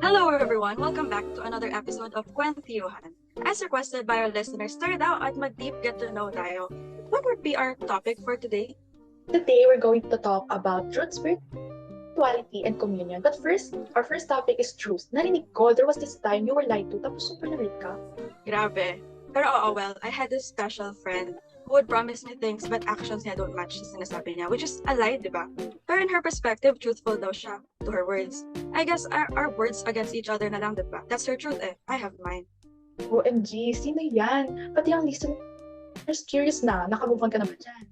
Hello everyone! Welcome back to another episode of kwenTHEOhan. As requested by our listeners, started out at mag-deep get to know tayo. What would be our topic for today? Today, we're going to talk about truth, spirituality, and communion. But first, our first topic is truth. Narinig ko, there was this time you were lied to, tapos super na ka. Grabe. Pero well, I had this special friend who would promise me things but actions niya don't match sa sinasabi niya, which is a lie, di ba? Pero in her perspective, truthful daw siya to her words. I guess our words against each other na lang, di ba? That's her truth eh. I have mine. OMG, sino yan? Pati ang listeners curious na, nakamove on ka na ba dyan?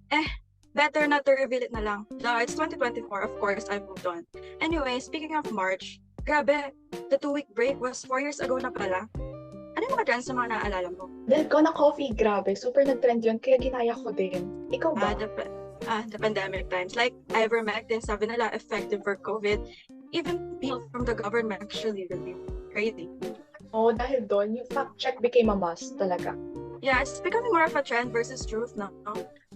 Better not to reveal it na lang. It's 2024, of course, I've moved on. Anyway, speaking of March, grabe, the 2-week break was 4 years ago na pala. Ano yung mga trends na mga naaalala mo? Dalgona coffee, grabe, super nag-trend yun, kaya ginaya ko din. Ikaw ba? The pandemic times. Like, ivermectin, sabi nila, effective for COVID. Even people from the government actually reviewed. Crazy. Oo, dahil doon, yung fact check became a must talaga. Yeah, it's becoming more of a trend versus truth now.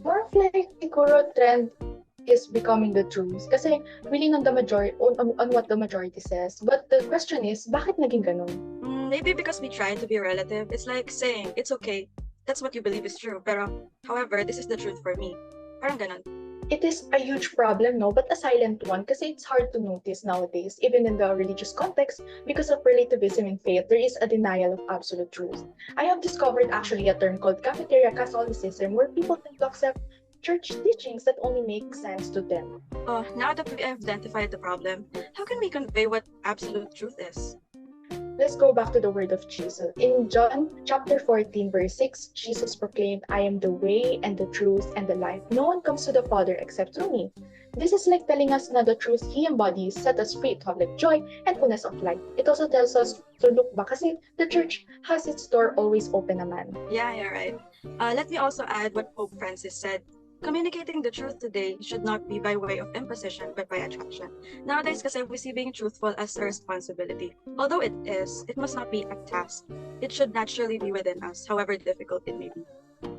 More of like, siguro, trend is becoming the truth. Kasi, really on what the majority says. But the question is, bakit naging ganun? Maybe because we try to be relative. It's like saying, it's okay. That's what you believe is true. Pero, however, this is the truth for me. Parang ganun. It is a huge problem, no? But a silent one kasi it's hard to notice nowadays, even in the religious context, because of relativism in faith, there is a denial of absolute truth. I have discovered actually a term called cafeteria Catholicism, where people tend to accept church teachings that only make sense to them. Now that we have identified the problem, how can we convey what absolute truth is? Let's go back to the word of Jesus. In John chapter 14, verse 6, Jesus proclaimed, I am the way and the truth and the life. No one comes to the Father except through me. This is like telling us na the truth He embodies set us free to have like joy and fullness of life. It also tells us to look back kasi the church has its door always open naman. Yeah, you're right. Let me also add what Pope Francis said. Communicating the truth today should not be by way of imposition, but by attraction. Nowadays, kasi we see being truthful as a responsibility. Although it is, it must not be a task. It should naturally be within us, however difficult it may be.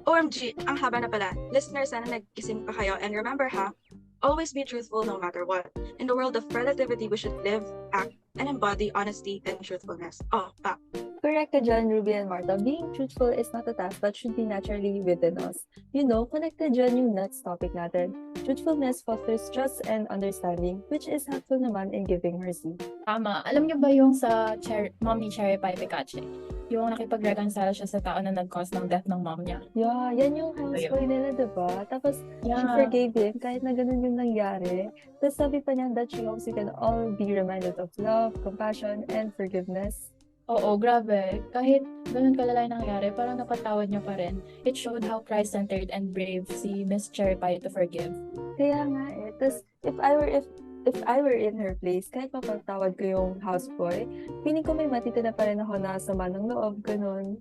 OMG, ang haba na pala. Listeners, sana nagkising pa kayo. And remember always be truthful no matter what. In the world of relativity, we should live, act, and embody honesty and truthfulness. Correct ka dyan, Ruby and Martha. Being truthful is not a task but should be naturally within us. You know, connected dyan yung next topic natin. Truthfulness fosters trust and understanding, which is helpful naman in giving mercy. Tama. Alam niyo ba yung sa mom ni Cherry Pie Picache? Yung nakipag-reconcile siya sa tao na nag-cause ng death ng mom niya. Yeah, yan yung houseboy nila, diba? Tapos, she forgave him kahit na ganun yung nangyari. Tapos sabi pa niya that she hopes we can all be reminded of love, compassion, and forgiveness. Oo, grabe. Kahit ganun kalala yung nangyari, parang napatawad niya pa rin. It showed how Christ-centered and brave si Miss Cherry Pie to forgive. Kaya nga eh. Tapos, if I were in her place, kahit mapatawad ko yung houseboy, feeling ko may matitira pa rin ako na sama ng loob, ganun.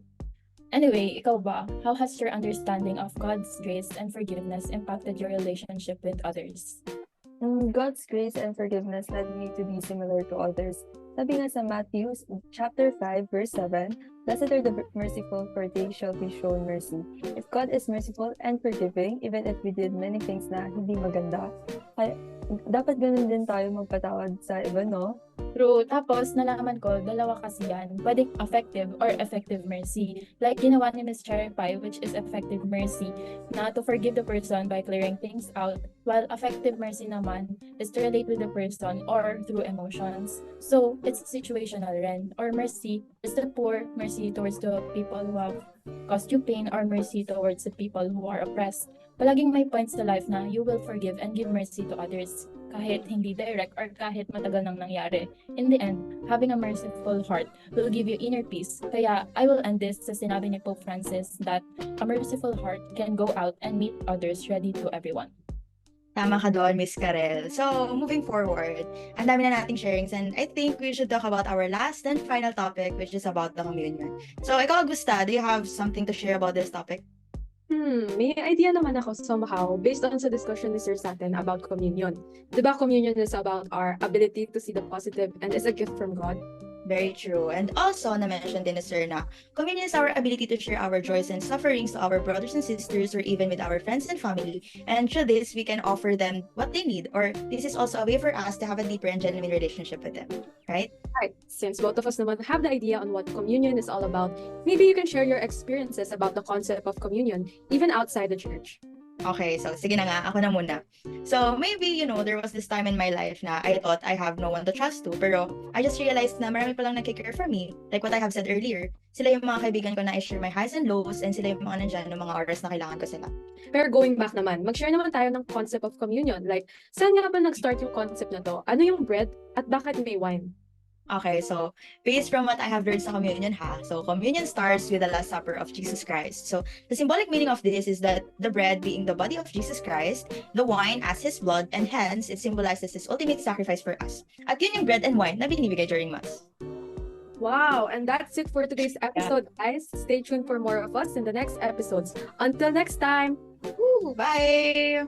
Anyway, ikaw ba? How has your understanding of God's grace and forgiveness impacted your relationship with others? God's grace and forgiveness led me to be similar to others. Sabi nga sa Matthew chapter 5 verse 7, Blessed are the merciful, for they shall be shown mercy. If God is merciful and forgiving, even if we did many things na hindi maganda, dapat ganun din tayo magpatawad sa iba, no? True. Tapos, nalaman ko, dalawa kasi yan. Pwedeng affective or effective mercy. Like ginawa ni Miss Cherry Pie, which is effective mercy, na to forgive the person by clearing things out, while effective mercy naman is to relate with the person or through emotions. So, it's situational rin. Or mercy is the poor, mercy towards the people who have caused you pain, or mercy towards the people who are oppressed. Palaging may points to life na you will forgive and give mercy to others, kahit hindi direct or kahit matagal nang nangyari. In the end, having a merciful heart will give you inner peace. Kaya I will end this sa sinabi ni Pope Francis that a merciful heart can go out and meet others ready to everyone. Tama ka doon, Miss Karel. So, moving forward, ang dami na nating sharings and I think we should talk about our last and final topic, which is about the communion. So, ikaw, Augusta, do you have something to share about this topic? May idea naman ako somehow based on sa discussion ni Sir Satin about communion. Diba communion is about our ability to see the positive and is a gift from God? Very true. And also, na-mention din ni Sir na communion is our ability to share our joys and sufferings to our brothers and sisters or even with our friends and family. And through this, we can offer them what they need. Or this is also a way for us to have a deeper and genuine relationship with them. Right? Right. Since both of us naman have the idea on what communion is all about, maybe you can share your experiences about the concept of communion, even outside the church. Okay, so sige na nga, ako na muna. So maybe, there was this time in my life na I thought I have no one to trust to, pero I just realized na marami palang nagkikare for me. Like what I have said earlier, sila yung mga kaibigan ko na I share my highs and lows, and sila yung mga nandyan ng mga oras na kailangan ko sila. Pero going back naman, mag-share naman tayo ng concept of communion. Like, saan nga ba nag-start yung concept na to? Ano yung bread at bakit may wine? Okay, so based from what I have learned sa communion so communion starts with the Last Supper of Jesus Christ. So the symbolic meaning of this is that the bread being the body of Jesus Christ, the wine as His blood, and hence it symbolizes His ultimate sacrifice for us. At yun yung bread and wine na binibigay during Mass. Wow, and that's it for today's episode, guys. Stay tuned for more of us in the next episodes. Until next time! Woo, bye!